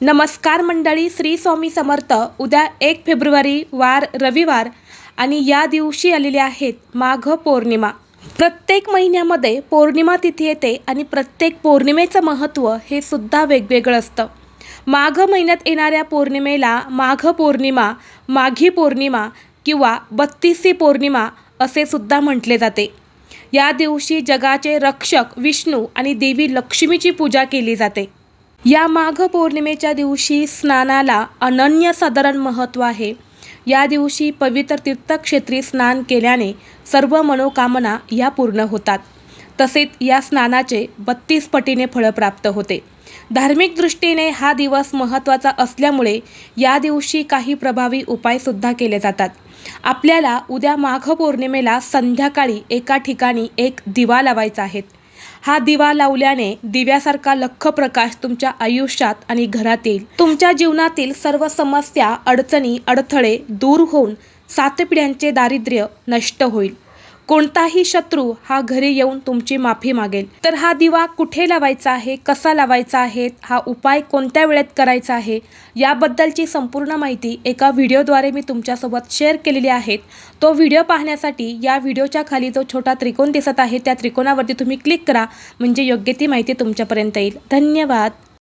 नमस्कार मंडळी, श्री स्वामी समर्थ. उद्या 1 फेब्रुवारी वार रविवार आणि या दिवशी आलेली आहेत माघ पौर्णिमा. प्रत्येक महिन्यामध्ये पौर्णिमा तिथी येते आणि प्रत्येक पौर्णिमेचं महत्त्व हे सुद्धा वेगवेगळं असतं. माघ महिन्यात येणाऱ्या पौर्णिमेला माघ पौर्णिमा, माघी पौर्णिमा किंवा 32सी पौर्णिमा असे सुद्धा म्हटले जाते. या दिवशी जगाचे रक्षक विष्णू आणि देवी लक्ष्मीची पूजा केली जाते. या माघ पौर्णिमेच्या दिवशी स्नानाला अनन्यसाधारण महत्त्व आहे. या दिवशी पवित्र तीर्थक्षेत्री स्नान केल्याने सर्व मनोकामना या पूर्ण होतात. तसेच या स्नानाचे 32 पटीने फळ प्राप्त होते. धार्मिक दृष्टीने हा दिवस महत्त्वाचा असल्यामुळे या दिवशी काही प्रभावी उपायसुद्धा केले जातात. आपल्याला उद्या माघ पौर्णिमेला संध्याकाळी एका ठिकाणी एक दिवा लावायचा आहे. हा दिवा लावल्याने दिव्यासारखा लख्ख प्रकाश तुमच्या आयुष्यात आणि घरात येईल. तुमच्या जीवनातील सर्व समस्या, अडचणी, अडथळे दूर होऊन 7 पिढ्यांचे दारिद्र्य नष्ट होईल. कोणताही शत्रू हा घरी येऊन तुमची माफी मागेल. तर हा दिवा कुठे लावायचा आहे, कसा लावायचा आहे, हा उपाय कोणत्या वेळेत करायचा आहे, याबद्दलची संपूर्ण माहिती एका व्हिडिओद्वारे मी तुमच्यासोबत शेअर केलेली आहे. तो व्हिडिओ पाहण्यासाठी या व्हिडिओच्या खाली जो छोटा त्रिकोण दिसत आहे त्या त्रिकोणावरती तुम्ही क्लिक करा, म्हणजे योग्य ती माहिती तुमच्यापर्यंत येईल. धन्यवाद.